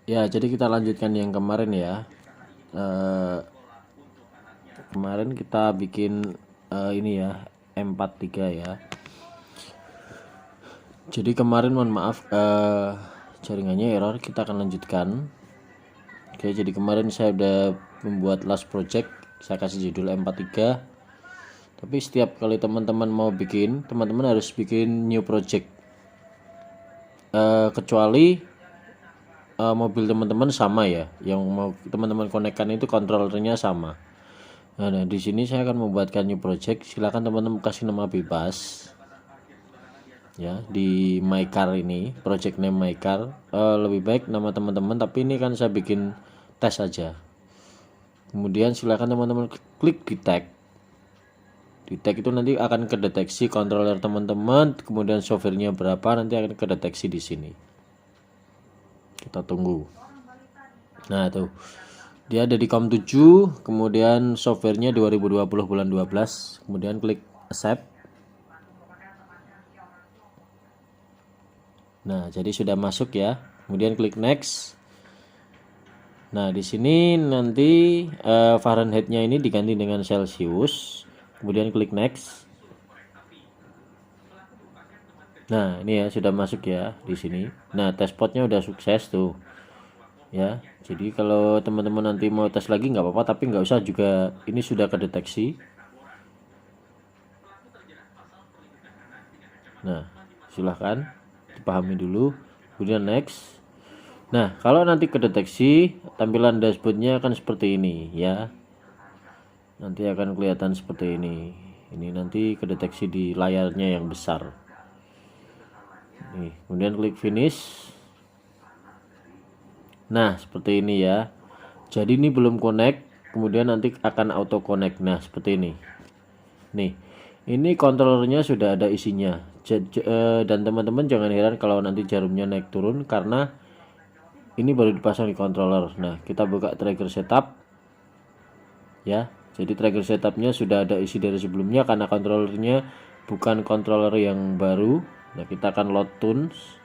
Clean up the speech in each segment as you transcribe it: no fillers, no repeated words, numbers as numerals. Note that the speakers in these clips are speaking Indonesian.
Ya, jadi kita lanjutkan yang kemarin ya. Eh, Kemarin kita bikin ini ya, M43 ya. Jadi kemarin mohon maaf jaringannya error, kita akan lanjutkan. Oke, jadi kemarin saya udah membuat last project, saya kasih judul M43. Tapi setiap kali teman-teman mau bikin, teman-teman harus bikin new project. Kecuali mobil teman-teman sama ya, yang mau teman-teman konekkan itu kontrolernya sama. Nah, di sini saya akan membuatkan new project. Silakan teman-teman kasih nama bebas ya di my car ini, project name my car. Lebih baik nama teman-teman, tapi ini kan saya bikin tes saja. Kemudian silakan teman-teman klik di tag. Di tag itu nanti akan kedeteksi controller teman-teman, kemudian softwarenya berapa, nanti akan kedeteksi di sini. Kita tunggu. Nah, tuh. Dia ada di COM7, kemudian softwarenya 2020 bulan 12, kemudian klik accept. Nah, jadi sudah masuk ya. Kemudian klik next. Nah, di sini nanti Fahrenheit-nya ini diganti dengan Celsius. Kemudian klik next. Nah, ini ya sudah masuk ya di sini. Nah, testpotnya udah sukses tuh. Ya, jadi kalau teman-teman nanti mau tes lagi nggak apa-apa, tapi nggak usah juga, ini sudah kedeteksi. Nah, silahkan dipahami dulu. Kemudian next. Nah, kalau nanti kedeteksi, tampilan dashboardnya akan seperti ini ya. Nanti akan kelihatan seperti ini. Ini nanti kedeteksi di layarnya yang besar. Nih, kemudian klik finish. Nah, seperti ini ya. Jadi ini belum connect, kemudian nanti akan auto connect. Nah, seperti ini. Nih, ini kontrolernya sudah ada isinya. Dan teman-teman jangan heran kalau nanti jarumnya naik turun karena ini baru dipasang di controller. Nah, kita buka trigger setup ya. Jadi trigger setupnya sudah ada isi dari sebelumnya karena kontrolernya bukan controller yang baru. Nah, kita akan load tunes.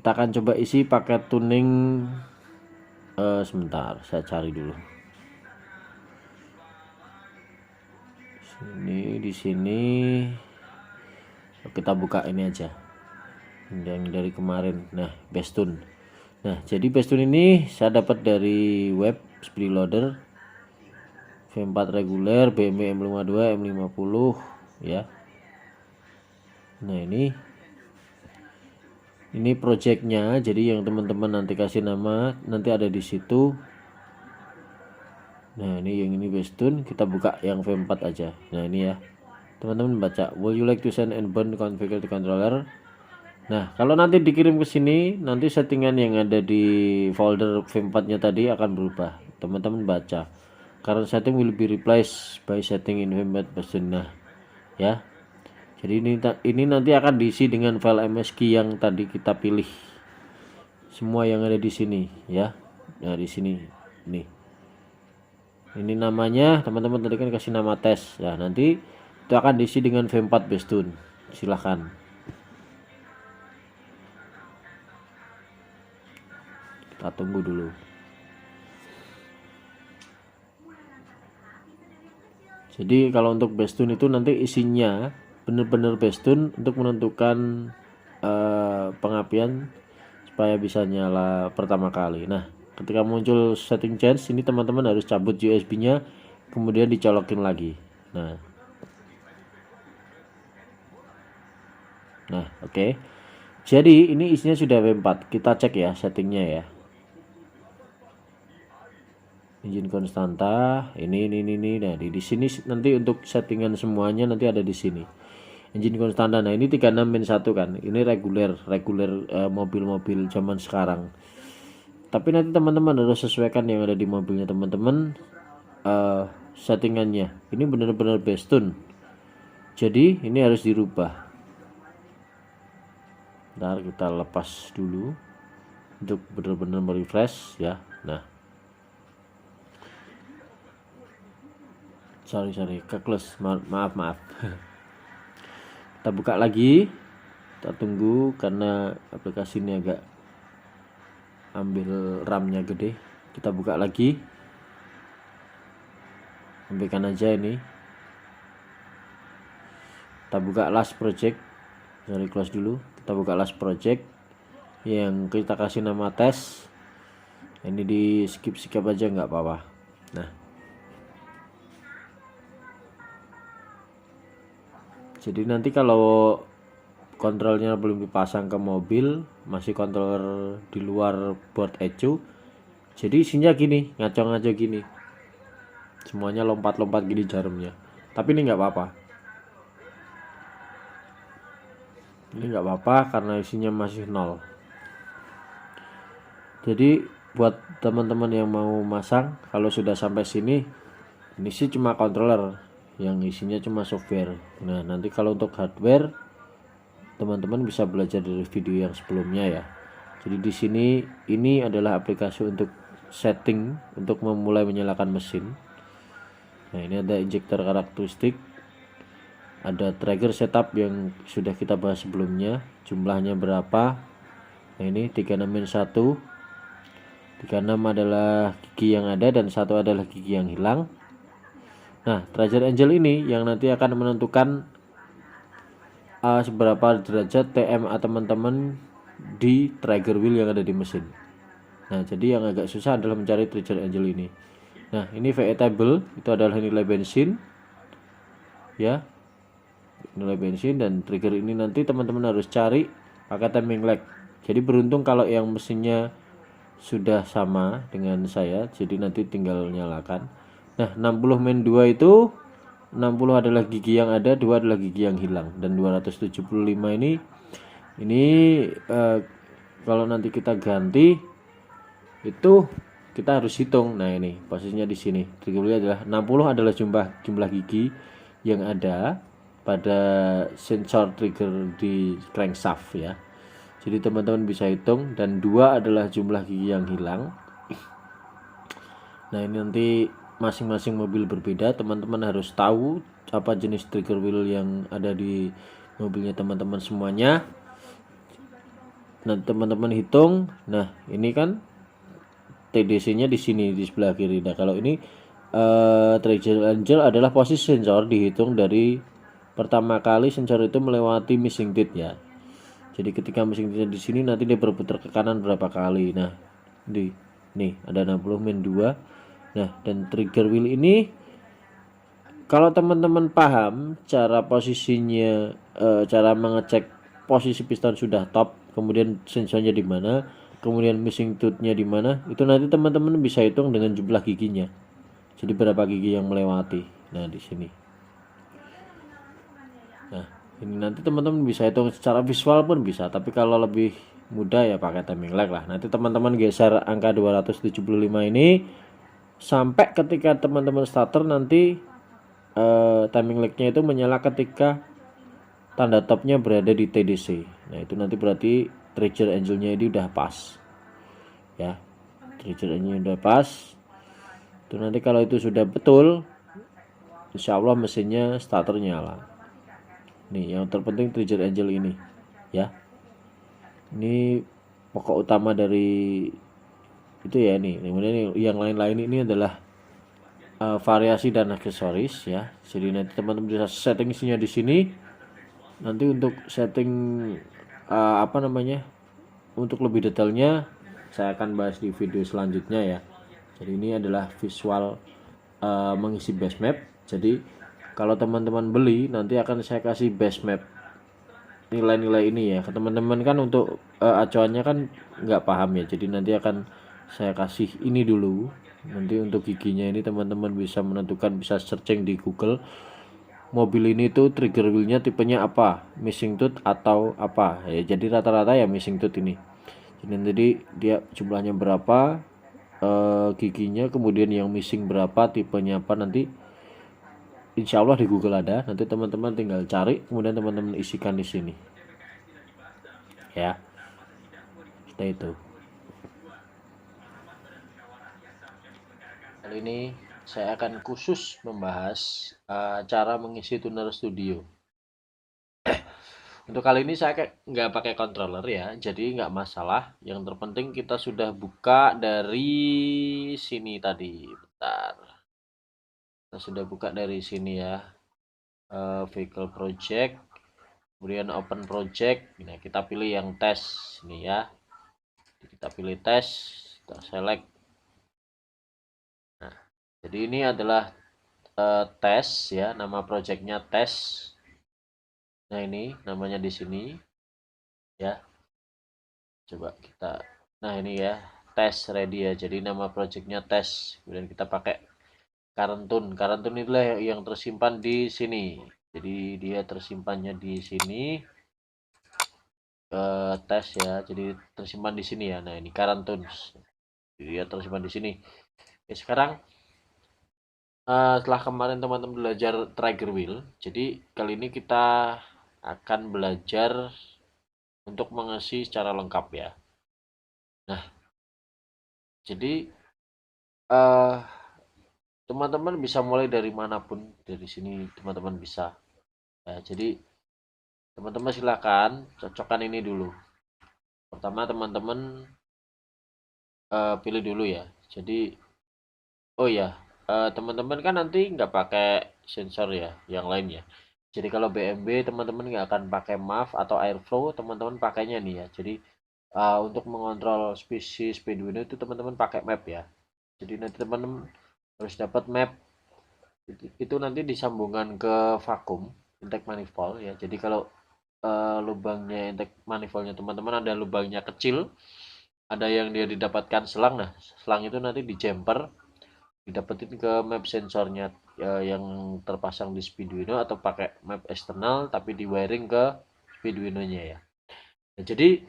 Kita akan coba isi pakai tuning. Sebentar, saya cari dulu. Di sini kita buka ini aja. Yang dari kemarin. Nah, Bestune. Nah, jadi Bestune ini saya dapat dari web Speedy Loader. V4 reguler, BMW M52, M50 ya. Nah, ini projectnya, jadi yang teman-teman nanti kasih nama nanti ada di situ. Nah, ini yang ini Bestune, kita buka yang V4 aja. Nah, ini ya. Teman-teman baca, will you like to send and burn configure the controller? Nah, kalau nanti dikirim ke sini, nanti settingan yang ada di folder V4-nya tadi akan berubah. Teman-teman baca. Current setting will be replaced by setting in V4 version. Nah, ya. Jadi ini nanti akan diisi dengan file MSG yang tadi kita pilih. Semua yang ada di sini, ya. Nah, di sini nih. Ini namanya, teman-teman tadi kan kasih nama tes. Nah, nanti itu akan diisi dengan V4 Bestune. Silahkan. Kita tunggu dulu. Jadi kalau untuk Bestune itu nanti isinya benar-benar Bestune untuk menentukan pengapian supaya bisa nyala pertama kali. Nah, ketika muncul setting change ini teman-teman harus cabut USB-nya kemudian dicolokin lagi. Nah, oke. Jadi ini isinya sudah V4. Kita cek ya settingnya ya. Engine konstanta, ini. Nah, di sini nanti untuk settingan semuanya nanti ada di sini. Engine konstanta. Nah, ini 36-1 kan. Ini reguler mobil-mobil zaman sekarang. Tapi nanti teman-teman harus sesuaikan yang ada di mobilnya teman-teman settingannya. Ini benar-benar Bestune. Jadi ini harus dirubah. Ntar kita lepas dulu untuk benar-benar merefresh ya. Nah, sorry ke close, maaf. Kita buka lagi. Kita tunggu karena aplikasi ini agak ambil RAM-nya gede. Kita buka lagi, sampaikan aja ini. Kita buka last project, sorry close dulu. Kita buka last project yang kita kasih nama tes. Ini di skip aja nggak apa-apa. Nah, jadi nanti kalau kontrolnya belum dipasang ke mobil, masih controller di luar board ECU, jadi isinya gini, ngaco-ngaco gini, semuanya lompat-lompat gini jarumnya. Tapi ini nggak apa-apa, karena isinya masih nol. Jadi buat teman-teman yang mau masang, kalau sudah sampai sini, ini sih cuma controller, yang isinya cuma software. Nah, nanti kalau untuk hardware, teman-teman bisa belajar dari video yang sebelumnya ya. Jadi di sini ini adalah aplikasi untuk setting untuk memulai menyalakan mesin. Nah, ini ada injektor karakteristik, ada trigger setup yang sudah kita bahas sebelumnya, jumlahnya berapa. Nah, ini 36-1. 36 adalah gigi yang ada dan 1 adalah gigi yang hilang. Nah, trigger angel ini yang nanti akan menentukan seberapa derajat TMA teman-teman di trigger wheel yang ada di mesin. Nah, jadi yang agak susah adalah mencari trigger angel ini. Nah, ini VE table, itu adalah nilai bensin ya, nilai bensin, dan trigger ini nanti teman-teman harus cari pakai timing lag. Jadi beruntung kalau yang mesinnya sudah sama dengan saya, jadi nanti tinggal nyalakan. Nah, 60-2 itu 60 adalah gigi yang ada, 2 adalah gigi yang hilang, dan 275 ini kalau nanti kita ganti itu kita harus hitung. Nah, ini posisinya di sini. Trigger adalah 60 adalah jumlah gigi yang ada pada sensor trigger di crankshaft ya. Jadi teman-teman bisa hitung, dan 2 adalah jumlah gigi yang hilang. Nah, ini nanti masing-masing mobil berbeda. Teman-teman harus tahu apa jenis trigger wheel yang ada di mobilnya teman-teman semuanya. Nah, teman-teman hitung. Nah, ini kan TDC-nya di sini di sebelah kiri. Nah, kalau ini trigger angel adalah posisi sensor dihitung dari pertama kali sensor itu melewati missing tooth ya. Jadi ketika missing tooth di sini, nanti dia berputar ke kanan berapa kali. Nah, nih ada 60-2. Nah, dan trigger wheel ini kalau teman-teman paham cara posisinya, cara mengecek posisi piston sudah top, kemudian sensornya di mana, kemudian missing tooth-nya di mana, itu nanti teman-teman bisa hitung dengan jumlah giginya. Jadi berapa gigi yang melewati. Nah, di sini. Nah, ini nanti teman-teman bisa hitung secara visual pun bisa, tapi kalau lebih mudah ya pakai timing lag lah. Nanti teman-teman geser angka 275 ini sampai ketika teman-teman starter, nanti timing lagnya itu menyala ketika tanda topnya berada di TDC. Nah, itu nanti berarti trigger angelnya ini udah pas ya, trigger angelnya udah pas. Itu nanti kalau itu sudah betul, insya Allah mesinnya starter nyala. Nih yang terpenting trigger angel ini ya, ini pokok utama dari itu ya. Nih kemudian yang lain-lain ini adalah variasi dan aksesoris ya. Jadi nanti teman-teman bisa setting isinya di sini. Nanti untuk setting untuk lebih detailnya saya akan bahas di video selanjutnya ya. Jadi ini adalah visual mengisi base map. Jadi kalau teman-teman beli, nanti akan saya kasih base map nilai-nilai ini ya ke teman-teman. Kan untuk acuannya kan nggak paham ya, jadi nanti akan saya kasih ini dulu. Nanti untuk giginya ini teman-teman bisa menentukan, bisa searching di Google, mobil ini tuh trigger wheelnya tipenya apa, missing tooth atau apa ya. Jadi rata-rata ya missing tooth ini. Jadi dia jumlahnya berapa, giginya, kemudian yang missing berapa, tipenya apa, nanti insya Allah di Google ada. Nanti teman-teman tinggal cari, kemudian teman-teman isikan di sini ya. Seperti itu. Kali ini saya akan khusus membahas cara mengisi tuner studio. Untuk kali ini saya nggak pakai controller ya, jadi nggak masalah. Yang terpenting kita sudah buka dari sini tadi. Bentar, kita sudah buka dari sini ya. Vehicle project, kemudian open project. Nah, kita pilih yang tes ini ya. Kita pilih tes, kita select. Nah, jadi ini adalah tes ya, nama projectnya tes. Nah, ini namanya di sini ya. Coba kita, nah ini ya, tes ready ya. Jadi nama projectnya tes. Kemudian kita pakai Karentun. Karentun itulah yang tersimpan di sini. Jadi dia tersimpannya di sini. Tes ya. Jadi tersimpan di sini ya. Nah ini Karentun. Jadi dia tersimpan di sini. Oke, sekarang setelah kemarin teman-teman belajar trigger wheel, jadi kali ini kita akan belajar untuk mengisi secara lengkap ya. Nah, jadi eh teman-teman bisa mulai dari manapun, dari sini teman-teman bisa. Ya, jadi teman-teman silakan cocokkan ini dulu. Pertama teman-teman pilih dulu ya. Jadi, oh ya, teman-teman kan nanti nggak pakai sensor ya, yang lain ya. Jadi kalau BMB teman-teman nggak akan pakai MAF atau airflow, teman-teman pakainya nih ya. Jadi untuk mengontrol spesies Speedwino itu teman-teman pakai map ya. Jadi nanti teman-teman harus dapat map itu nanti disambungkan ke vakum intake manifold ya. Jadi kalau lubangnya intake manifoldnya teman-teman ada lubangnya kecil, ada yang dia didapatkan selang. Nah, selang itu nanti di jumper didapetin ke map sensornya yang terpasang di Speedwino atau pakai map eksternal tapi di wiring ke Speedwino-nya ya. Nah, jadi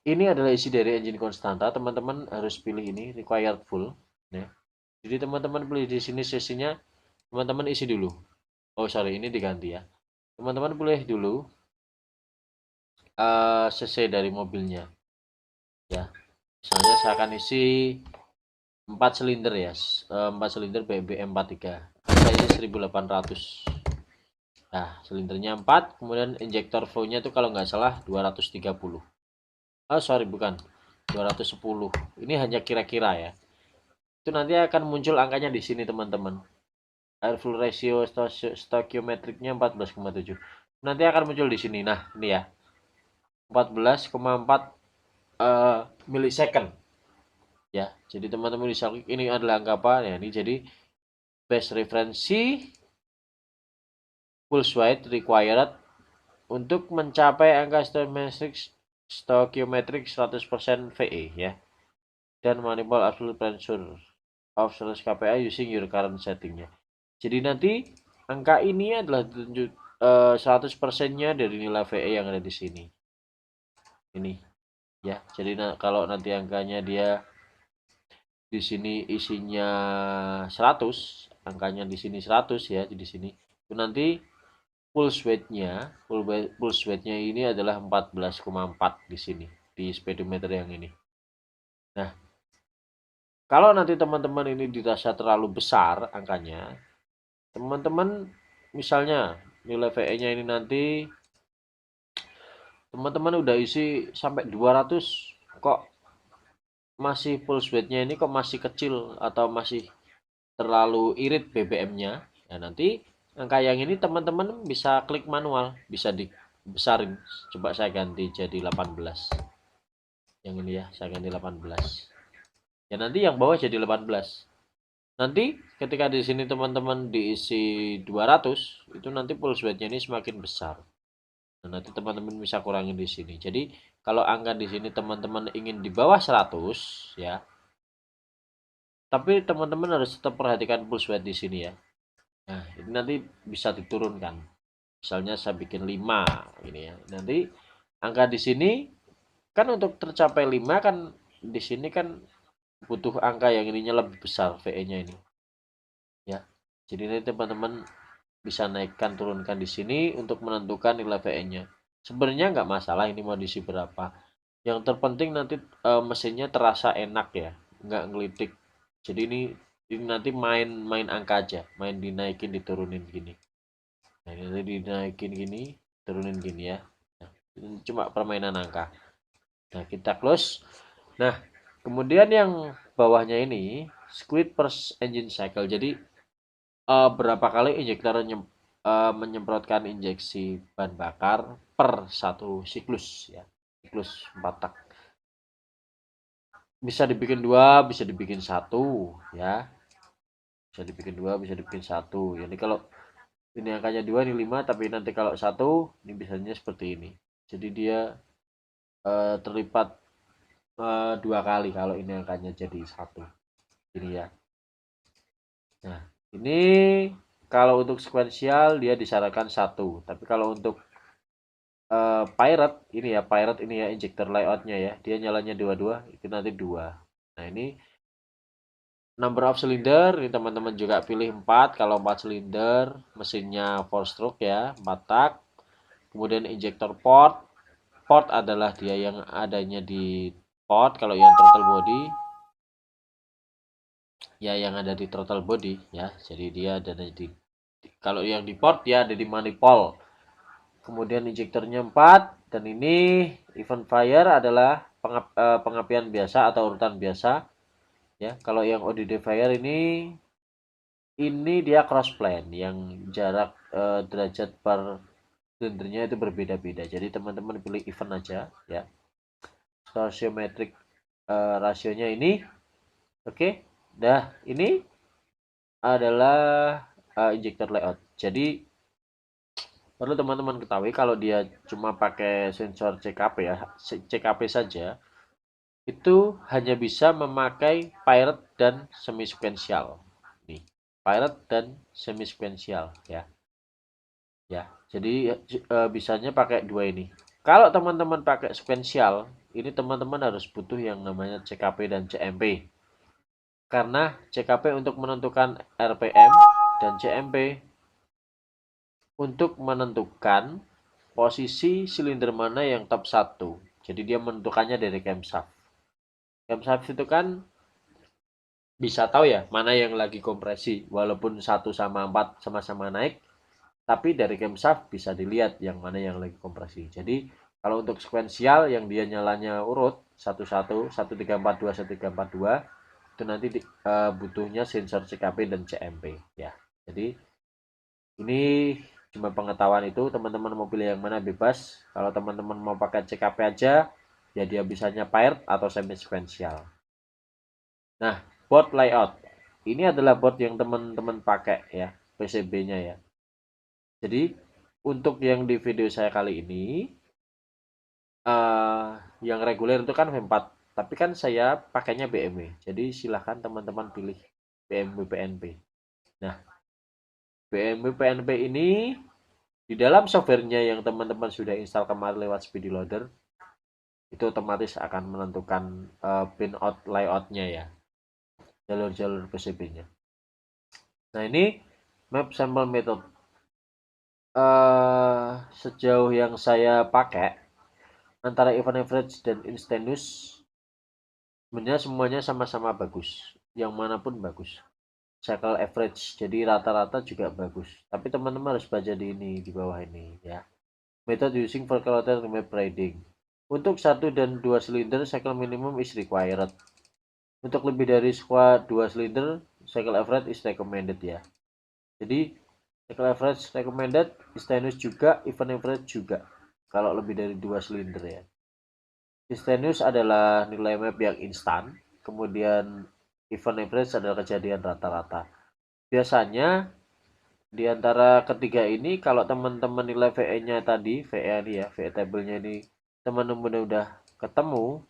ini adalah isi dari engine konstanta. Teman-teman harus pilih ini required full. Ya. Jadi teman-teman pilih di sini sesinya, teman-teman isi dulu. Oh sorry, ini diganti ya. Teman-teman pilih dulu cc dari mobilnya. Ya, misalnya saya akan isi 4 silinder ya, 4 silinder BBM 43. Harganya 1800. Nah, silindernya 4, kemudian injektor flow-nya itu kalau nggak salah 230. Oh, sorry bukan. 210. Ini hanya kira-kira ya. Itu nanti akan muncul angkanya di sini teman-teman. Airflow ratio stoichiometricnya 14,7. Nanti akan muncul di sini. Nah, ini ya. 14,4 milisecond. Ya, jadi teman-teman bisa klik ini adalah angka apa ya. Ini jadi base referensi pulse width required untuk mencapai angka stoichiometric 100% VE ya. Dan manifold absolute pressure of 100 kPa using your current settingnya. Jadi nanti angka ini adalah 100%-nya dari nilai VE yang ada di sini. Ini ya. Jadi kalau nanti angkanya dia di sini isinya 100, angkanya di sini 100 ya, di sini. Itu nanti pulse weight-nya ini adalah 14,4 di sini di speedometer yang ini. Nah, kalau nanti teman-teman ini dirasa terlalu besar angkanya, teman-teman misalnya nilai VE-nya ini nanti teman-teman udah isi sampai 200 kok masih pulse weight-nya ini kok masih kecil atau masih terlalu irit BBM-nya, ya nanti angka yang ini teman-teman bisa klik manual, bisa dibesarin. Coba saya ganti jadi 18. Yang ini ya, saya ganti 18. Ya nanti yang bawah jadi 18. Nanti ketika di sini teman-teman diisi 200, itu nanti pulse weight-nya ini semakin besar. Nah, nanti teman-teman bisa kurangin di sini. Jadi kalau angka di sini teman-teman ingin di bawah 100 ya. Tapi teman-teman harus tetap perhatikan pulse weight di sini ya. Nah, ini nanti bisa diturunkan. Misalnya saya bikin 5 ini ya. Nanti angka di sini kan untuk tercapai 5 kan di sini kan butuh angka yang ininya lebih besar VE-nya ini. Ya. Jadi nanti teman-teman bisa naikkan turunkan di sini untuk menentukan nilai VE-nya. Sebenarnya nggak masalah ini mau diisi berapa. Yang terpenting nanti mesinnya terasa enak ya, nggak ngelitik. Jadi ini nanti main angka aja, main dinaikin diturunin gini. Nah, ini dinaikin gini. turunin gini ya. Nah, ini cuma permainan angka. Nah, kita close. Nah, kemudian yang bawahnya ini squid per engine cycle. Jadi berapa kali injektor menyemprotkan injeksi bahan bakar per satu siklus ya. Siklus 4 tak. Bisa dibikin 2, bisa dibikin 1 ya. Bisa dibikin 2, bisa dibikin 1. Jadi kalau ini angkanya 2, ini 5, tapi nanti kalau 1 ini biasanya seperti ini. Jadi dia terlipat 2 kali kalau ini angkanya jadi 1. Ini ya. Nah, ini kalau untuk sequential dia disarankan 1. Tapi kalau untuk pirate ini ya, pirate ini ya injector layoutnya ya, dia nyalanya 22, itu nanti 2. Nah, ini number of cylinder, ini teman-teman juga pilih 4. Kalau 4 silinder, mesinnya 4 stroke ya, 4 tak. Kemudian injector port. Port adalah dia yang adanya di port. Kalau yang throttle body, ya yang ada di throttle body ya. Jadi dia ada di, kalau yang di port ya ada di manifold. Kemudian injektornya 4, dan ini event fire adalah pengapian biasa atau urutan biasa ya. Kalau yang ODD fire ini dia cross plane yang jarak derajat per silindernya itu berbeda-beda. Jadi teman-teman pilih event aja ya. Stoichiometric rasionya ini. Oke. Nah, ini adalah injector layout. Jadi perlu teman-teman ketahui kalau dia cuma pakai sensor CKP ya, CKP saja, itu hanya bisa memakai pirate dan semi sequential. Nih, pirate dan semi sequential ya. Ya, jadi bisanya pakai dua ini. Kalau teman-teman pakai sequential, ini teman-teman harus butuh yang namanya CKP dan CMP. Karena CKP untuk menentukan RPM dan CMP untuk menentukan posisi silinder mana yang top 1. Jadi dia menentukannya dari camshaft. Camshaft itu kan bisa tahu ya mana yang lagi kompresi. Walaupun 1/4 sama-sama naik, tapi dari camshaft bisa dilihat yang mana yang lagi kompresi. Jadi kalau untuk sequential yang dia nyalanya urut 11, 1342, 1342, itu nanti butuhnya sensor CKP dan CMP ya. Jadi ini cuma pengetahuan itu, teman-teman mau pilih yang mana bebas. Kalau teman-teman mau pakai CKP aja, ya dia bisanya paired atau semi sequential. Nah, board layout. Ini adalah board yang teman-teman pakai ya, PCB-nya ya. Jadi untuk yang di video saya kali ini, yang reguler itu kan V4, tapi kan saya pakainya BMW. Jadi silahkan teman-teman pilih BMW PNP. Nah, BMW PNP ini di dalam softwarenya yang teman-teman sudah install kemarin lewat Speedy Loader, itu otomatis akan menentukan pinout layoutnya ya, jalur-jalur PCB-nya. Nah, ini map sample method. Sejauh yang saya pakai antara event average dan instantaneous, sebenarnya semuanya sama-sama bagus, yang manapun bagus. Cycle average, jadi rata-rata juga bagus. Tapi teman-teman harus baca di ini, di bawah ini ya. Method using for calculator map riding. Untuk 1 dan 2 silinder, cycle minimum is required. Untuk lebih dari squad 2 silinder, cycle average is recommended ya. Jadi cycle average recommended, instantaneous juga, event average juga. Kalau lebih dari 2 silinder ya. Instantaneous adalah nilai map yang instan, kemudian event average adalah kejadian rata-rata. Biasanya di antara ketiga ini, kalau teman-teman nilai VE-nya tadi, VE ini ya, VE table-nya ini teman-teman udah ketemu,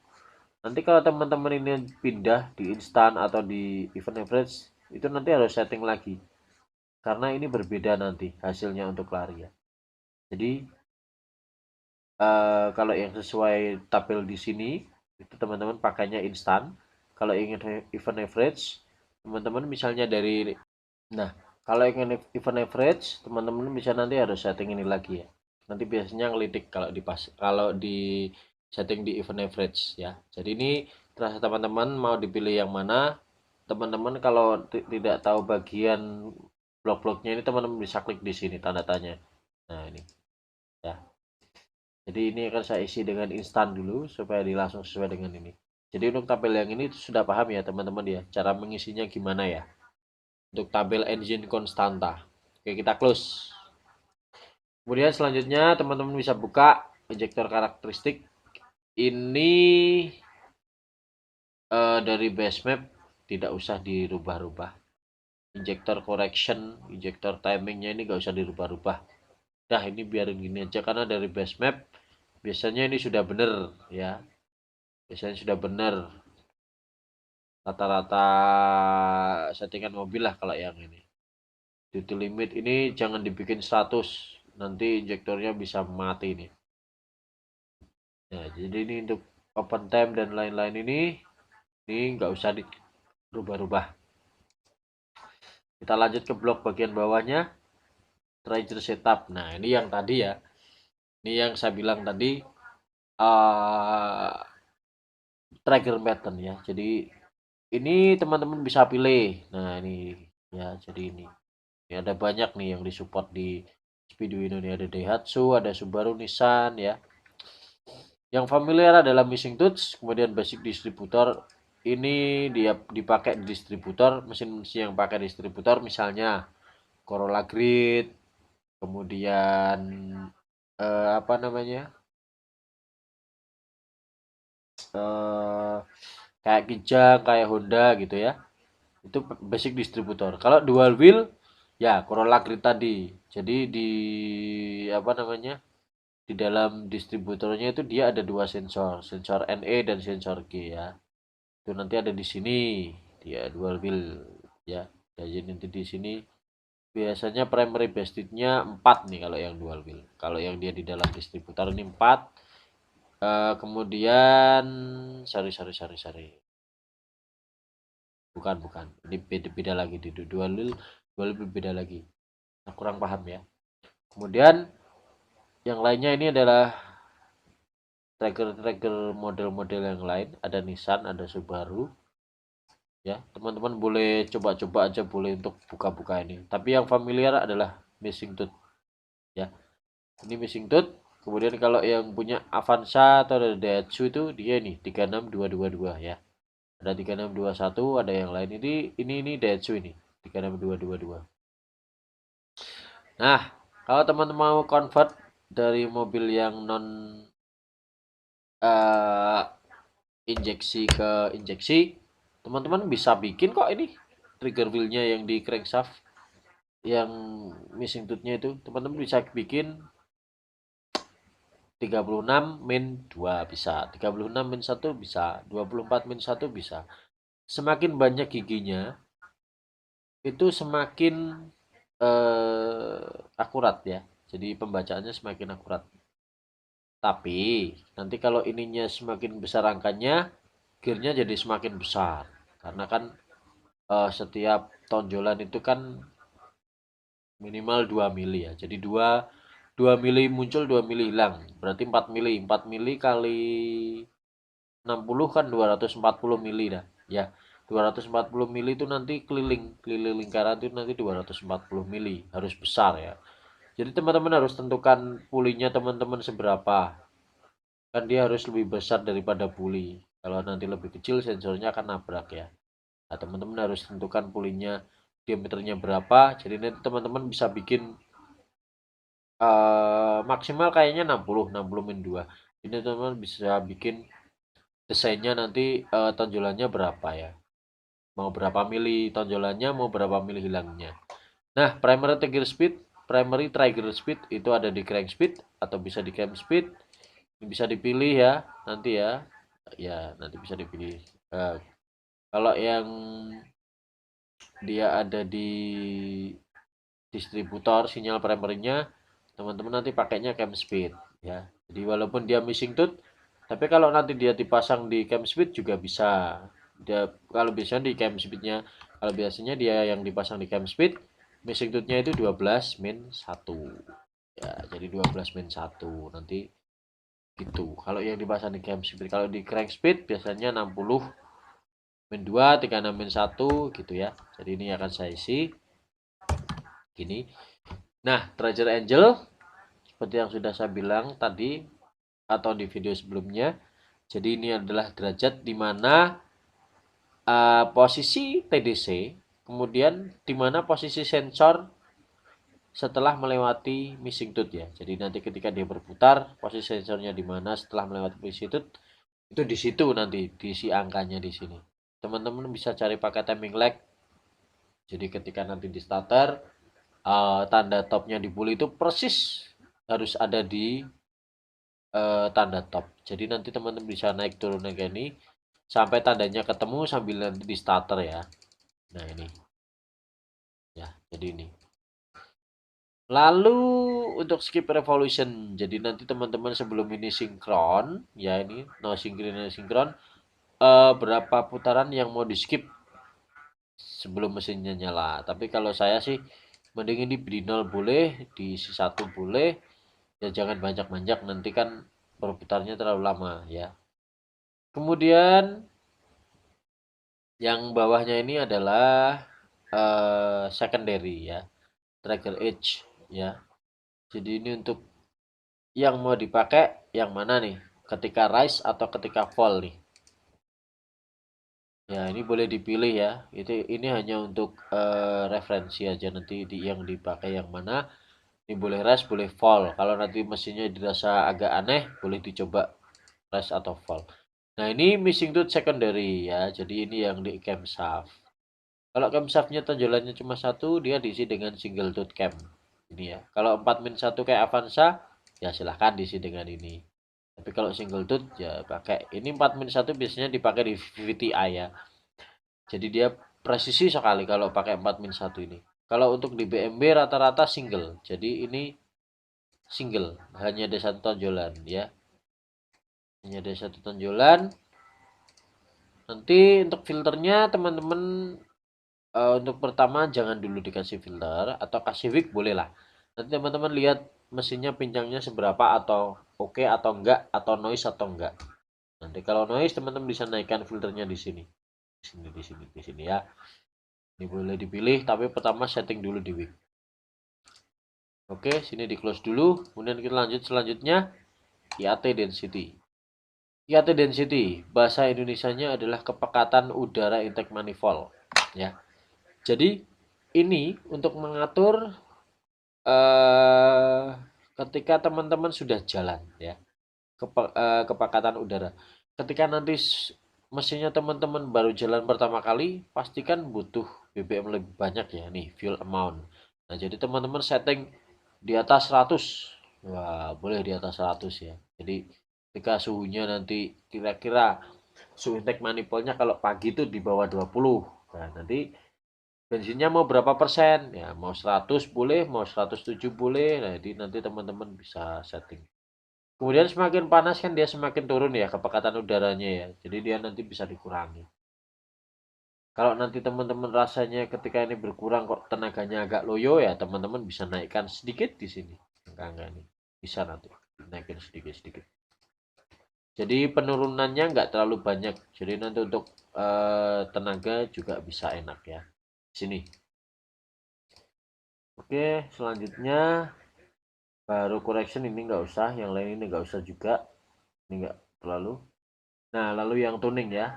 nanti kalau teman-teman ini pindah di instan atau di event average, itu nanti harus setting lagi. Karena ini berbeda nanti hasilnya untuk lari ya. Jadi kalau yang sesuai tabel di sini, itu teman-teman pakainya instan. Kalau ingin event average, teman-teman misalnya dari, nah kalau ingin event average, teman-teman bisa nanti harus setting ini lagi ya. Nanti biasanya ngelidik kalau di setting di event average ya. Jadi ini terasa teman-teman mau dipilih yang mana. Teman-teman kalau tidak tahu bagian blok-bloknya ini, teman-teman bisa klik di sini tanda tanya. Nah, ini. ya. Jadi ini akan saya isi dengan instan dulu supaya langsung sesuai dengan ini. Jadi untuk tabel yang ini sudah paham ya teman-teman ya, cara mengisinya gimana ya. Untuk tabel engine konstanta. Oke, kita close. Kemudian selanjutnya teman-teman bisa buka injektor karakteristik. Ini dari base map tidak usah dirubah-rubah. Injektor correction, injektor timingnya ini gak usah dirubah-rubah. Dah ini biarin gini aja karena dari base map biasanya ini sudah benar ya. Biasanya sudah benar. Rata-rata settingan mobil lah kalau yang ini. Duty limit ini jangan dibikin 100, nanti injektornya bisa mati nih. Nah, jadi ini untuk open time dan lain-lain ini nggak usah dirubah-rubah. Kita lanjut ke blok bagian bawahnya, trigger setup. Nah, ini yang tadi ya. Ini yang saya bilang tadi uh, trigger pattern ya. Jadi ini teman-teman bisa pilih. Nah, ini ya, jadi ini. Ini ada banyak nih yang disupport di Speedway ini. Ada Daihatsu, ada Subaru, Nissan ya. Yang familiar adalah missing touch, kemudian basic distributor. Ini dia dipakai di distributor, mesin-mesin yang pakai distributor misalnya Corolla Grid, kemudian apa namanya? eh kayak Kijang, kayak Honda gitu ya. Itu basic distributor. Kalau dual wheel ya Corolla Grid tadi. Jadi di apa namanya? Di dalam distributornya itu dia ada dua sensor, sensor NE dan sensor G ya. Itu nanti ada di sini, dia dual wheel ya. Jadi nanti di sini biasanya primary based-nya 4 nih kalau yang dual wheel. Kalau yang dia di dalam distributor ini 4. Kemudian sorry. Bukan. Ini beda lagi di dual wheel beda lagi. Nah, kurang paham ya. Kemudian yang lainnya ini adalah trigger model-model yang lain. Ada Nissan, ada Subaru. Ya, teman-teman boleh coba-coba aja boleh untuk buka-buka ini. Tapi yang familiar adalah missing tooth. Ya, ini missing tooth. Kemudian kalau yang punya Avanza atau ada Daihatsu itu dia nih 36222 ya. Ada 3621, ada yang lain ini Daihatsu ini 36222. Nah, kalau teman-teman mau convert dari mobil yang non uh, injeksi ke injeksi, teman-teman bisa bikin kok ini trigger wheelnya yang di crankshaft yang missing toothnya itu teman-teman bisa bikin 36 min 2 bisa, 36 min 1 bisa, 24 min 1 bisa. Semakin banyak giginya itu semakin akurat ya. Jadi pembacaannya semakin akurat. Tapi nanti kalau ininya semakin besar angkanya, gearnya jadi semakin besar. Karena kan setiap tonjolan itu kan minimal 2 mili ya. Jadi 2 mili muncul, 2 mili hilang. Berarti 4 mili. 4 mili kali 60 kan 240 mili dah. Ya, 240 mili itu nanti keliling lingkaran itu nanti 240 mili. Harus besar ya. Jadi teman-teman harus tentukan pulinya teman-teman seberapa. Kan dia harus lebih besar daripada puli. Kalau nanti lebih kecil sensornya akan nabrak ya. Nah, teman-teman harus tentukan pulinya diameternya berapa. Jadi nanti teman-teman bisa bikin maksimal kayaknya 60 min 2. Ini teman-teman bisa bikin desainnya nanti tonjolannya berapa ya. Mau berapa mili tonjolannya, mau berapa mili hilangnya. Nah, primary trigger speed itu ada di crank speed atau bisa di cam speed. Ini bisa dipilih ya, nanti ya. Ya, nanti bisa dipilih. Kalau yang dia ada di distributor sinyal primernya, teman-teman nanti pakainya cam speed ya. Jadi walaupun dia missing tooth, tapi kalau nanti dia dipasang di cam speed juga bisa. Dia kalau biasanya di cam speednya, kalau biasanya dia yang dipasang di cam speed, missing toothnya itu 12 min 1. Ya, jadi 12 min 1 nanti gitu. Kalau yang dipasang di cam speed, kalau di crank speed biasanya 60 min 2, 36 min 1 gitu ya. Jadi ini akan saya isi gini. Nah, Treasure Angel seperti yang sudah saya bilang tadi atau di video sebelumnya. Jadi ini adalah derajat di mana posisi TDC, kemudian di mana posisi sensor setelah melewati missing tooth ya. Jadi nanti ketika dia berputar, posisi sensornya di mana setelah melewati missing tooth, itu di situ nanti diisi angkanya di sini. Teman-teman bisa cari pakai timing lag. Jadi ketika nanti di starter, tanda topnya di pull itu persis harus ada di tanda top. Jadi nanti teman-teman bisa naik turun ini sampai tandanya ketemu sambil nanti di starter ya. Nah ini ya, jadi ini. Lalu untuk skip revolution, jadi nanti teman-teman sebelum ini sinkron, ya ini no sinkron, berapa putaran yang mau di skip sebelum mesinnya nyala. Tapi kalau saya sih mending ini di 0 boleh, di 1 boleh, ya jangan banyak-banyak nanti kan berputarnya terlalu lama ya. Kemudian yang bawahnya ini adalah secondary ya, trigger edge ya. Jadi ini untuk yang mau dipakai yang mana nih? Ketika rise atau ketika fall nih? Ya, ini boleh dipilih ya. Ini hanya untuk referensi aja nanti yang dipakai yang mana. Ini boleh rise, boleh fall. Kalau nanti mesinnya dirasa agak aneh, boleh dicoba rise atau fall. Nah, ini missing tooth secondary ya. Jadi ini yang di camshaft. Kalau camshaftnya tonjolannya cuma satu, dia diisi dengan single tooth cam. Ini ya. Kalau 4-1 kayak Avanza, ya silahkan diisi dengan ini. Tapi kalau single tooth ya pakai ini 4-1 biasanya dipakai di VVTi ya. Jadi dia presisi sekali kalau pakai 4-1 ini. Kalau untuk di BMW rata-rata single. Jadi ini single, hanya ada satu tonjolan ya. Hanya ada satu tonjolan. Nanti untuk filternya teman-teman untuk pertama jangan dulu dikasih filter atau kasih wig boleh lah. Nanti teman-teman lihat mesinnya pincangnya seberapa atau oke atau enggak atau noise atau enggak. Nanti kalau noise teman-teman bisa naikkan filternya di sini. Di sini ya. Ini boleh dipilih tapi pertama setting dulu di wig. Oke, sini di close dulu. Kemudian kita lanjut selanjutnya IAT density. IAT density bahasa Indonesianya adalah kepekatan udara intake manifold ya. Jadi ini untuk mengatur ketika teman-teman sudah jalan ya, kepekatan udara. Ketika nanti mesinnya teman-teman baru jalan pertama kali, pastikan butuh BBM lebih banyak ya nih, fuel amount. Nah, jadi teman-teman setting di atas 100. Wah, boleh di atas 100 ya. Jadi ketika suhunya nanti kira-kira suhu intake manifoldnya kalau pagi itu di bawah 20. Nah, nanti bensinnya mau berapa persen? Ya, mau 100 boleh, mau 107 boleh. Nah, jadi nanti teman-teman bisa setting. Kemudian semakin panas kan dia semakin turun ya kepekatan udaranya ya. Jadi dia nanti bisa dikurangi. Kalau nanti teman-teman rasanya ketika ini berkurang kok tenaganya agak loyo ya, teman-teman bisa naikkan sedikit di sini. Angka ini bisa nanti naikin sedikit-sedikit. Jadi penurunannya nggak terlalu banyak. Jadi nanti untuk tenaga juga bisa enak ya. Sini. Oke, selanjutnya baru correction ini nggak usah, yang lain ini nggak usah juga. Ini nggak terlalu. Nah, lalu yang tuning ya.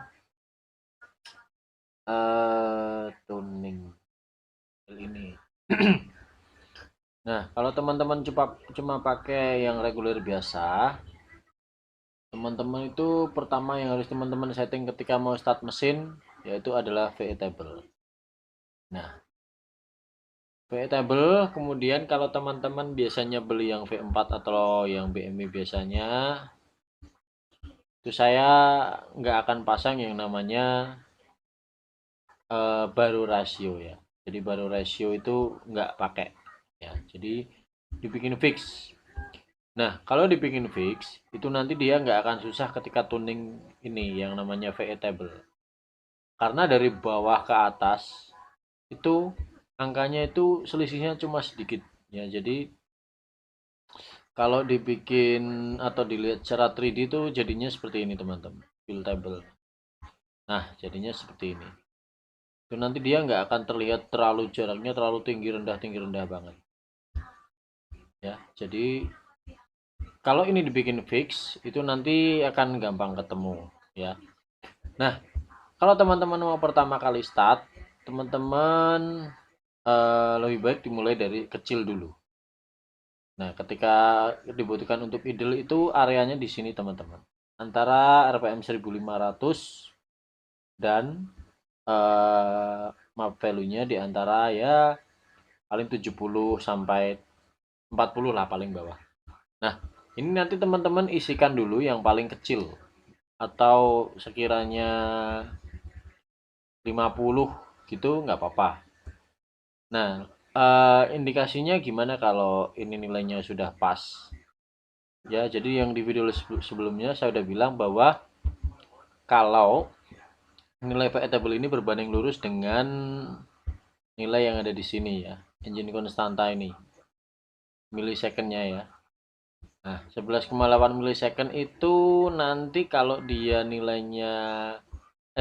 Tuning ini. Nah, kalau teman-teman cuma pakai yang reguler biasa, teman-teman itu pertama yang harus teman-teman setting ketika mau start mesin yaitu adalah VE table. Nah, VE table kemudian kalau teman-teman biasanya beli yang V4 atau yang BMW biasanya, itu saya nggak akan pasang yang namanya baru rasio ya. Jadi baru rasio itu nggak pakai ya. Jadi dibikin fix. Nah, kalau dibikin fix, itu nanti dia nggak akan susah ketika tuning ini yang namanya VE table. Karena dari bawah ke atas itu angkanya itu selisihnya cuma sedikit ya. Jadi kalau dibikin atau dilihat secara 3D itu jadinya seperti ini teman-teman. Fill table. Nah, jadinya seperti ini. Itu nanti dia nggak akan terlihat terlalu jaraknya terlalu tinggi rendah banget. Ya, jadi Kalau ini dibikin fix, itu nanti akan gampang ketemu ya. Nah, kalau teman-teman mau pertama kali start, teman-teman lebih baik dimulai dari kecil dulu. Nah, ketika dibutuhkan untuk idle itu areanya di sini teman-teman. Antara RPM 1500 dan map value-nya di antara ya paling 70 sampai 40 lah paling bawah. Nah, ini nanti teman-teman isikan dulu yang paling kecil atau sekiranya 50 gitu nggak apa-apa. Nah, indikasinya gimana kalau ini nilainya sudah pas? Ya, jadi yang di video sebelumnya saya udah bilang bahwa kalau nilai vegetable ini berbanding lurus dengan nilai yang ada di sini ya, engine konstanta ini, milisecondnya ya. Nah, 11,8 milisecond itu nanti kalau dia nilainya,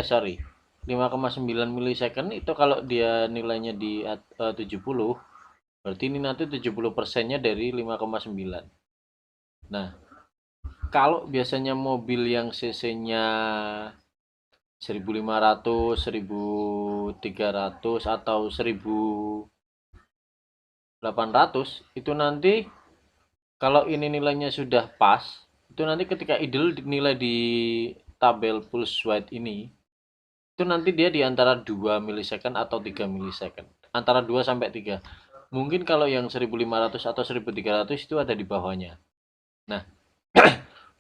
sorry, 5,9 milisecond itu kalau dia nilainya di 70, berarti ini nanti 70%-nya dari 5,9. Nah, kalau biasanya mobil yang cc-nya 1500, 1300 atau 1800 itu nanti kalau ini nilainya sudah pas, itu nanti ketika idle nilai di tabel pulse width ini itu nanti dia di antara 2 milisecond atau 3 milisecond. Antara 2 sampai 3. Mungkin kalau yang 1500 atau 1300 itu ada di bawahnya. Nah,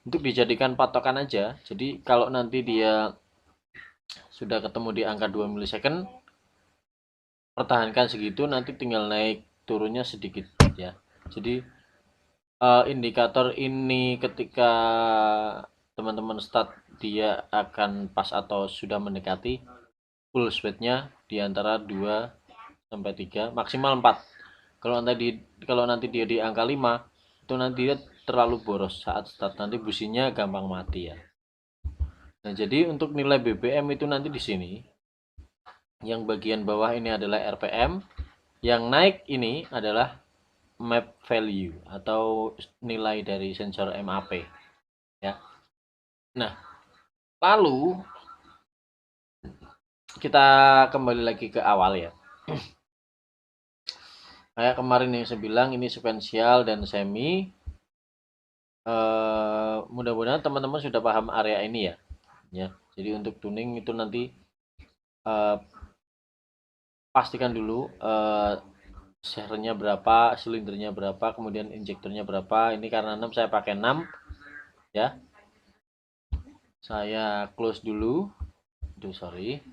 untuk dijadikan patokan aja. Jadi kalau nanti dia sudah ketemu di angka 2 milisecond, pertahankan segitu, nanti tinggal naik turunnya sedikit ya. Jadi indikator ini ketika teman-teman start dia akan pas atau sudah mendekati full speednya di antara 2 sampai 3, maksimal 4. Kalau nanti dia di angka 5, itu nanti dia terlalu boros saat start, nanti businya gampang mati ya. Nah, jadi untuk nilai BBM itu nanti di sini. Yang bagian bawah ini adalah RPM, yang naik ini adalah map value atau nilai dari sensor MAP ya. Nah, lalu kita kembali lagi ke awal ya. Kayak kemarin yang saya bilang ini sequential dan semi. Mudah-mudahan teman-teman sudah paham area ini ya. Ya, jadi untuk tuning itu nanti pastikan dulu share-nya berapa, silindernya berapa, kemudian injektornya berapa. Ini karena 6 saya pakai 6 ya. Saya close dulu. Sorry.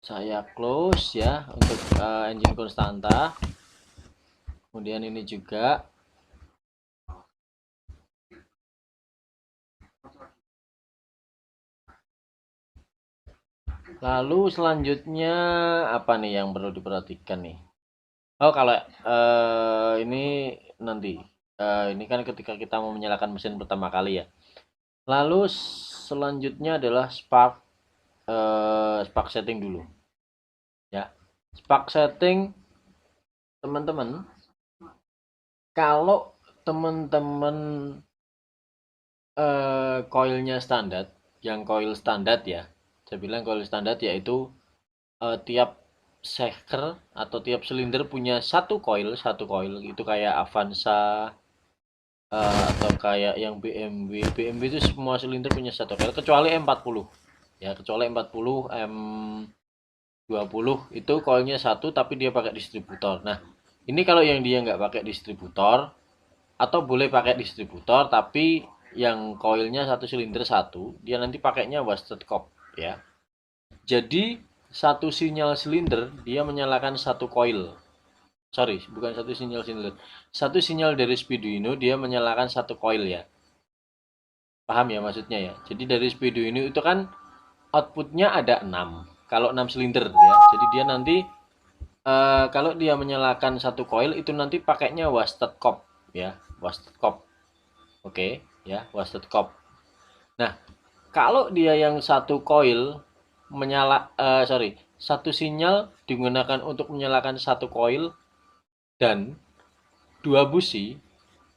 Saya close ya untuk engine konstanta. Kemudian ini juga. Lalu selanjutnya apa nih yang perlu diperhatikan nih? Oh, kalau ini nanti ini kan ketika kita mau menyalakan mesin pertama kali ya. Lalu selanjutnya adalah spark setting dulu. Ya. Spark setting teman-teman, kalau teman-teman coilnya standar, yang coil standar ya. Saya bilang coil standar yaitu tiap shaker atau tiap silinder punya satu coil itu kayak Avanza atau kayak yang BMW itu semua silinder punya satu coil kecuali M40 ya, kecuali M40 M20 itu coilnya satu tapi dia pakai distributor. Nah, ini kalau yang dia nggak pakai distributor atau boleh pakai distributor tapi yang coilnya satu silinder satu, dia nanti pakainya wasted cop ya. Jadi satu sinyal silinder dia menyalakan satu coil. Sorry, bukan satu sinyal silinder. Satu sinyal dari Speeduino dia menyalakan satu coil ya. Paham ya maksudnya ya. Jadi dari Speeduino itu kan outputnya ada 6. Kalau 6 silinder ya. Jadi dia nanti kalau dia menyalakan satu coil itu nanti pakainya wasted cop ya, wasted cop. Oke, ya, wasted cop. Nah, kalau dia yang satu coil satu sinyal digunakan untuk menyalakan satu coil dan dua busi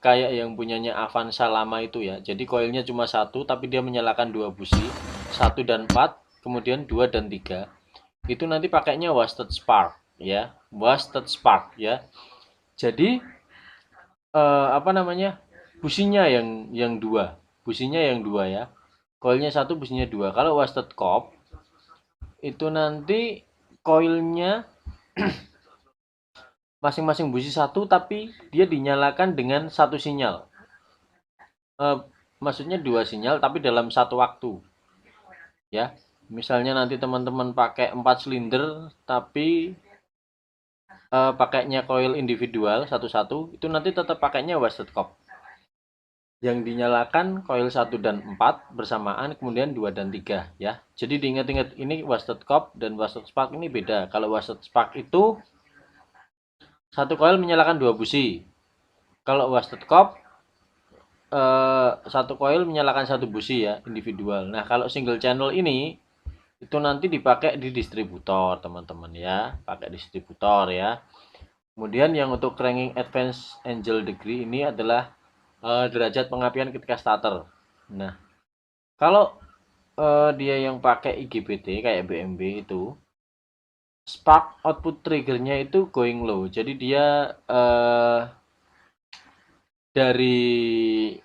kayak yang punyanya Avanza lama itu ya. Jadi koilnya cuma satu tapi dia menyalakan dua busi, 1 dan 4, kemudian 2 dan 3. Itu nanti pakainya wasted spark ya, wasted spark ya. Jadi apa namanya? Businya yang dua ya. Koilnya satu, businya dua. Kalau wasted cop itu nanti koilnya masing-masing busi satu tapi dia dinyalakan dengan satu sinyal. eh, Maksudnya dua sinyal tapi dalam satu waktu ya. Misalnya nanti teman-teman pakai 4 silinder tapi pakainya coil individual satu-satu, itu nanti tetap pakainya wasted cop. Yang dinyalakan coil 1 dan 4 bersamaan, kemudian 2 dan 3 ya. Jadi diingat-ingat, ini wasted cop dan wasted spark ini beda. Kalau wasted spark itu satu coil menyalakan dua busi. Kalau wasted cop satu coil menyalakan satu busi ya, individual. Nah, kalau single channel ini itu nanti dipakai di distributor, teman-teman ya, pakai distributor ya. Kemudian yang untuk cranking advance angel degree ini adalah derajat pengapian ketika starter. Nah, kalau dia yang pakai IGBT kayak BMB itu, spark output triggernya itu going low. Jadi dia dari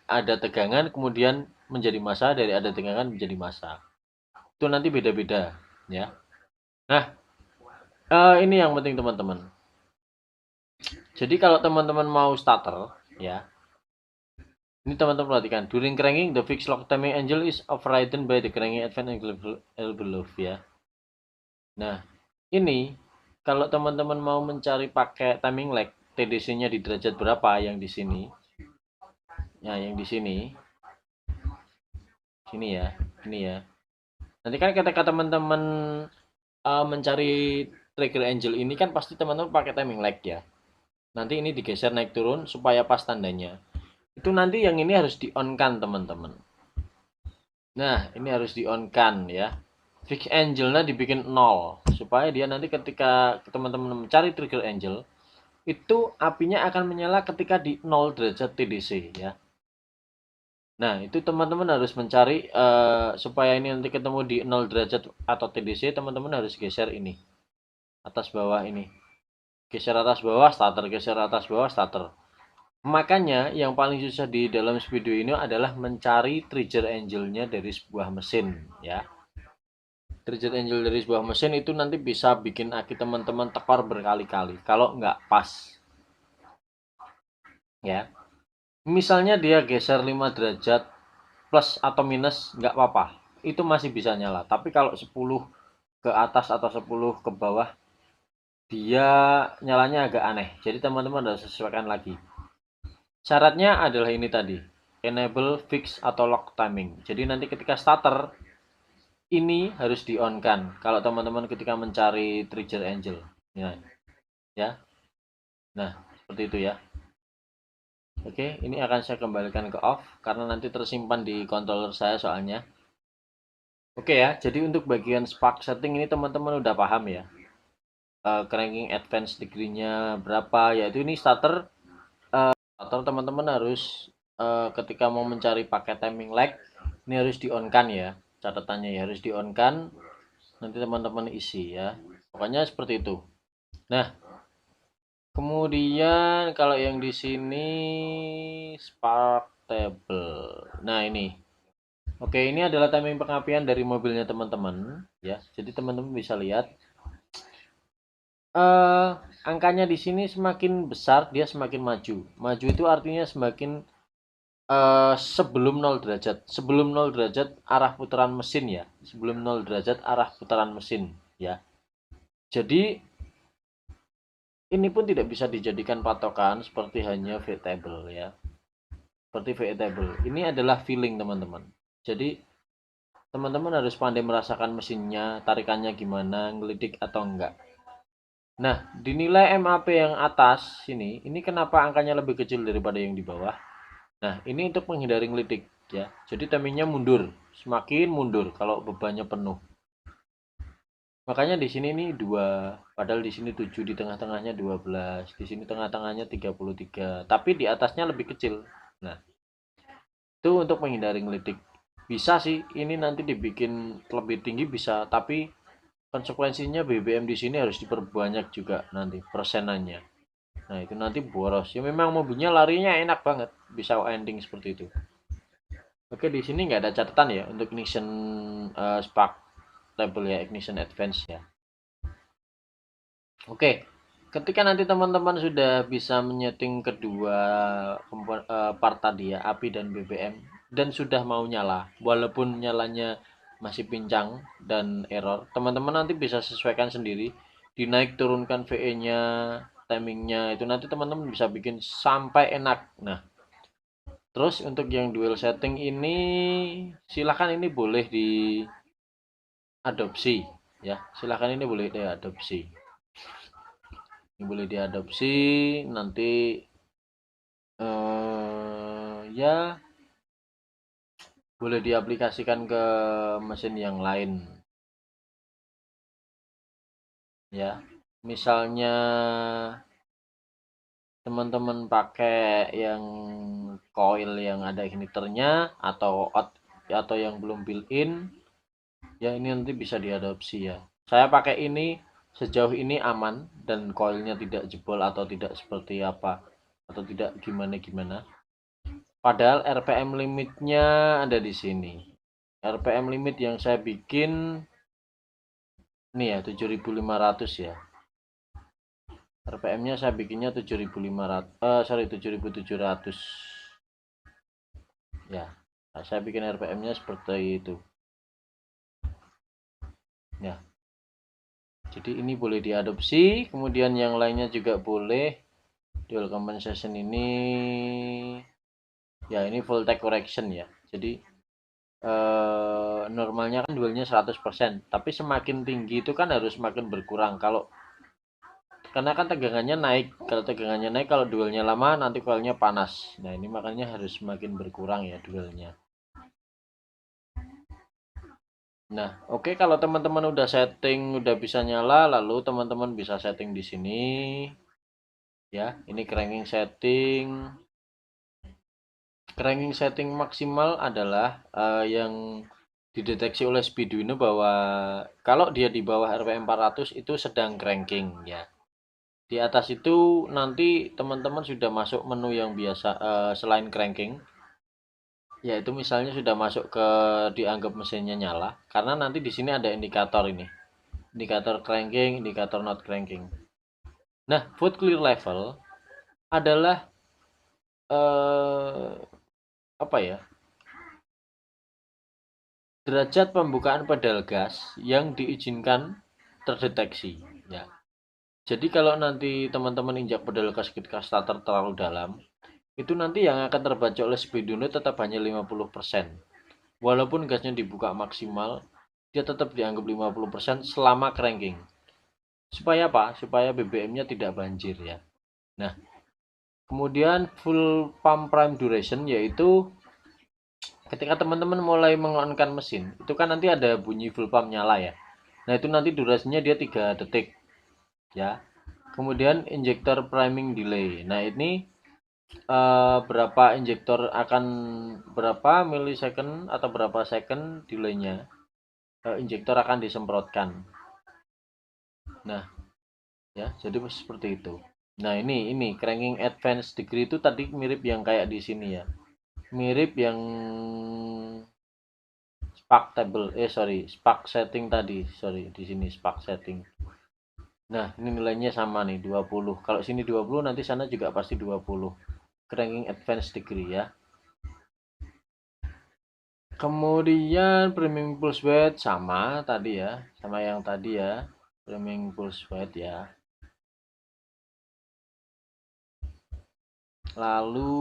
ada tegangan kemudian menjadi massa, dari ada tegangan menjadi massa. Itu nanti beda-beda ya. Nah, ini yang penting teman-teman. Jadi kalau teman-teman mau starter ya, ini teman-teman perhatikan. During cranking, the fixed lock timing angle is overridden by the cranking advance angle below ya. Nah, ini kalau teman-teman mau mencari pakai timing lag, TDC-nya di derajat berapa yang di sini? Nah, yang di sini. Sini ya, ini ya. Nanti kan ketika teman-teman mencari trigger angle ini kan pasti teman-teman pakai timing lag ya. Nanti ini digeser naik turun supaya pas tandanya. Itu nanti yang ini harus di-on-kan teman-teman. Nah, ini harus di-on-kan ya. Fix angle-nya dibikin 0 supaya dia nanti ketika teman-teman mencari trigger angle itu apinya akan menyala ketika di 0 derajat TDC ya. Nah, itu teman-teman harus mencari supaya ini nanti ketemu di 0 derajat atau TDC, teman-teman harus geser ini. Atas bawah ini. Geser atas bawah starter, geser atas bawah starter. Makanya yang paling susah di dalam video ini adalah mencari trigger angle-nya dari sebuah mesin ya. Trigger angle dari sebuah mesin itu nanti bisa bikin aki teman-teman tekor berkali-kali kalau nggak pas. Ya. Misalnya dia geser 5 derajat plus atau minus nggak apa-apa. Itu masih bisa nyala. Tapi kalau 10 ke atas atau 10 ke bawah dia nyalanya agak aneh. Jadi teman-teman harus sesuaikan lagi. Syaratnya adalah ini tadi, enable fix atau lock timing. Jadi nanti ketika starter ini harus di-on-kan kalau teman-teman ketika mencari trigger angle. Ya. Ya. Nah, seperti itu ya. Oke, ini akan saya kembalikan ke off karena nanti tersimpan di controller saya soalnya. Oke ya, jadi untuk bagian spark setting ini teman-teman udah paham ya. Cranking advance degree-nya berapa, yaitu ini starter. Atau teman-teman harus ketika mau mencari pakai timing lag ini harus di-on-kan ya, catatannya ya harus di-on-kan, nanti teman-teman isi ya, pokoknya seperti itu. Nah, kemudian kalau yang di sini spark table, nah ini oke, ini adalah timing pengapian dari mobilnya teman-teman ya, jadi teman-teman bisa lihat angkanya di sini semakin besar dia semakin maju. Maju itu artinya semakin sebelum 0 derajat. Sebelum 0 derajat arah putaran mesin ya. Sebelum 0 derajat arah putaran mesin ya. Jadi ini pun tidak bisa dijadikan patokan seperti hanya V-table ya. Seperti V-table. Ini adalah feeling teman-teman. Jadi teman-teman harus pandai merasakan mesinnya, tarikannya gimana, ngelidik atau enggak. Nah, dinilai MAP yang atas ini kenapa angkanya lebih kecil daripada yang di bawah? Nah, ini untuk menghindari ngelidik ya. Jadi timingnya mundur, semakin mundur kalau bebannya penuh. Makanya di sini nih 2, padahal di sini 7, di tengah-tengahnya 12, di sini tengah-tengahnya 33, tapi di atasnya lebih kecil. Nah, itu untuk menghindari ngelitik. Bisa sih ini nanti dibikin lebih tinggi bisa, tapi konsekuensinya BBM di sini harus diperbanyak juga nanti persenannya. Nah, itu nanti boros. Ya memang mobilnya larinya enak banget, bisa ending seperti itu. Oke, di sini nggak ada catatan ya untuk ignition spark table ya, ignition advance ya. Oke, ketika nanti teman-teman sudah bisa menyeting kedua part tadi ya, API dan BBM, dan sudah mau nyala, walaupun nyalanya masih pincang dan error, teman-teman nanti bisa sesuaikan sendiri, dinaik turunkan VE-nya, timingnya, itu nanti teman-teman bisa bikin sampai enak. Nah, terus untuk yang dual setting ini, silahkan ini boleh diadopsi ya, silahkan ini boleh diadopsi. Ini boleh diadopsi nanti ya boleh diaplikasikan ke mesin yang lain ya. Misalnya teman-teman pakai yang coil yang ada igniternya atau yang belum built-in ya, ini nanti bisa diadopsi ya. Saya pakai ini sejauh ini aman dan coilnya tidak jebol atau tidak seperti apa atau tidak gimana-gimana. Padahal RPM limitnya ada di sini. RPM limit yang saya bikin nih ya 7.500 ya. RPM-nya saya bikinnya 7.500, sorry 7.700 ya. Nah, saya bikin RPM-nya seperti itu. Ya. Jadi ini boleh diadopsi, kemudian yang lainnya juga boleh. Dual compensation ini ya ini full take correction ya. Jadi normalnya kan dualnya 100%, tapi semakin tinggi itu kan harus semakin berkurang kalau karena kan tegangannya naik. Kalau tegangannya naik, kalau dualnya lama nanti coilnya panas. Nah, ini makanya harus semakin berkurang ya dualnya. Nah, oke, kalau teman-teman udah setting, udah bisa nyala, lalu teman-teman bisa setting di sini ya. Ini cranking setting. Cranking setting maksimal adalah yang dideteksi oleh Speeduino bahwa kalau dia di bawah RPM 400 itu sedang cranking ya. Di atas itu nanti teman-teman sudah masuk menu yang biasa selain cranking, yaitu misalnya sudah masuk ke dianggap mesinnya nyala, karena nanti di sini ada indikator ini, indikator cranking, indikator not cranking. Nah, foot clear level adalah eh, apa ya? Derajat pembukaan pedal gas yang diizinkan terdeteksi ya. Jadi kalau nanti teman-teman injak pedal gas ketika starter terlalu dalam, itu nanti yang akan terbaca oleh speedometer tetap hanya 50%. Walaupun gasnya dibuka maksimal, dia tetap dianggap 50% selama cranking. Supaya apa? Supaya BBM-nya tidak banjir ya. Nah, kemudian full pump prime duration yaitu ketika teman-teman mulai mengonkan mesin, itu kan nanti ada bunyi full pump nyala ya. Nah, itu nanti durasinya dia 3 detik ya. Kemudian injektor priming delay. Nah, ini berapa injektor akan berapa milisecond atau berapa second delaynya injektor akan disemprotkan. Nah, ya, jadi seperti itu. Nah, ini cranking advance degree itu tadi mirip yang kayak di sini ya. Mirip yang spark table, sorry, spark setting tadi. Sorry, di sini spark setting. Nah, ini nilainya sama nih, 20. Kalau sini 20, nanti sana juga pasti 20. Cranking advance degree ya. Kemudian priming pulse width sama tadi ya, sama yang tadi ya. Priming pulse width ya. Lalu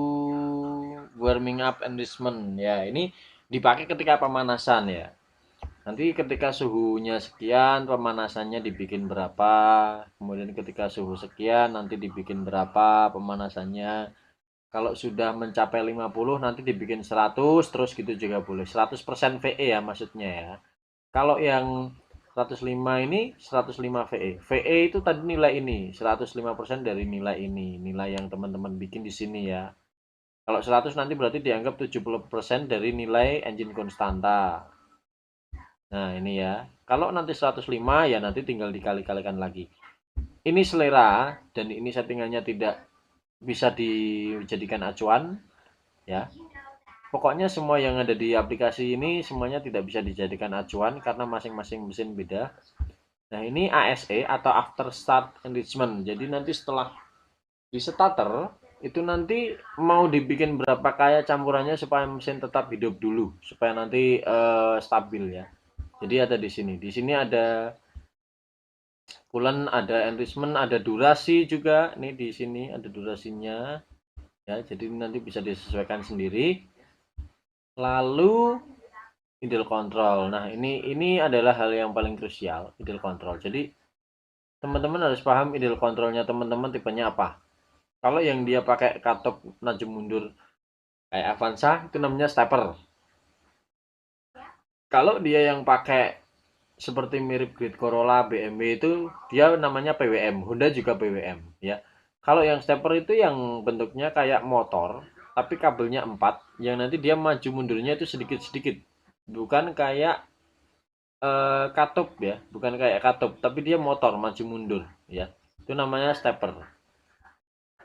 warming up enrichment ya, ini dipakai ketika pemanasan ya. Nanti ketika suhunya sekian, pemanasannya dibikin berapa. Kemudian ketika suhu sekian, nanti dibikin berapa pemanasannya. Kalau sudah mencapai 50, nanti dibikin 100, terus gitu juga boleh. 100% VE ya maksudnya ya. Kalau yang 105 ini 105 VE. VE itu tadi nilai ini, 105% dari nilai ini, nilai yang teman-teman bikin di sini ya. Kalau 100 nanti berarti dianggap 70% dari nilai engine konstanta. Nah, ini ya. Kalau nanti 105 ya nanti tinggal dikali-kalikan lagi. Ini selera dan ini settingannya tidak bisa dijadikan acuan ya. Pokoknya semua yang ada di aplikasi ini semuanya tidak bisa dijadikan acuan karena masing-masing mesin beda. Nah, ini ASE atau after start enrichment. Jadi nanti setelah di starter itu nanti mau dibikin berapa kaya campurannya supaya mesin tetap hidup dulu, supaya nanti stabil ya. Jadi ada di sini. Di sini ada coolant, ada enrichment, ada durasi juga. Ini di sini ada durasinya. Ya, jadi nanti bisa disesuaikan sendiri. Lalu idle control. Nah, ini adalah hal yang paling krusial, idle control. Jadi teman-teman harus paham idle controlnya teman-teman tipenya apa. Kalau yang dia pakai katup maju mundur kayak Avanza itu namanya stepper. Kalau dia yang pakai seperti mirip Grid Corolla, BMW itu dia namanya PWM, Honda juga PWM ya. Kalau yang stepper itu yang bentuknya kayak motor tapi kabelnya 4 yang nanti dia maju mundurnya itu sedikit-sedikit. Bukan kayak katup ya, bukan kayak katup tapi dia motor maju mundur ya. Itu namanya stepper.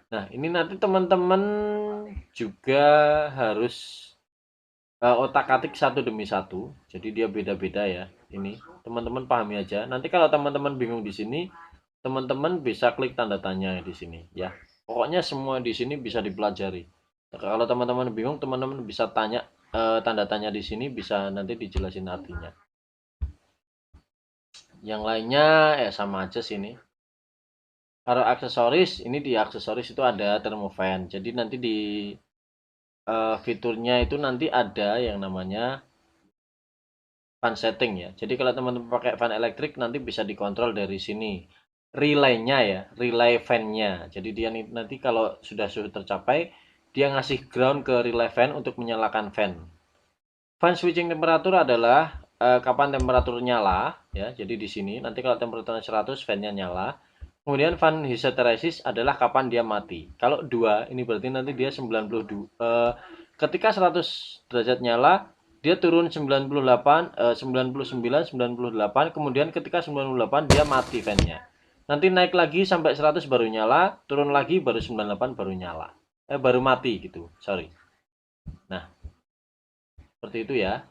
Nah, ini nanti teman-teman juga harus otak-atik satu demi satu. Jadi dia beda-beda ya. Ini teman-teman pahami aja. Nanti kalau teman-teman bingung di sini, teman-teman bisa klik tanda tanya di sini ya. Pokoknya semua di sini bisa dipelajari. Kalau teman-teman bingung, teman-teman bisa tanya tanda tanya di sini, bisa nanti dijelasin artinya. Yang lainnya ya sama aja sini. Kalau aksesoris, ini di aksesoris itu ada thermofan. Jadi nanti di fiturnya itu nanti ada yang namanya fan setting ya. Jadi kalau teman-teman pakai fan elektrik nanti bisa dikontrol dari sini. Relay-nya ya, relay fan-nya. Jadi dia nanti kalau sudah suhu tercapai, dia ngasih ground ke relay fan untuk menyalakan fan. Fan switching temperatur adalah kapan temperatur nyala ya. Jadi di sini nanti kalau temperaturnya 100 fan-nya nyala. Kemudian fan hysteresis adalah kapan dia mati. Kalau 2 ini berarti nanti dia 92 ketika 100 derajat nyala dia turun 98 99 98 kemudian ketika 98 dia mati fan-nya. Nanti naik lagi sampai 100 baru nyala, turun lagi baru 98 baru nyala. Baru mati gitu. Sorry. Nah, seperti itu ya.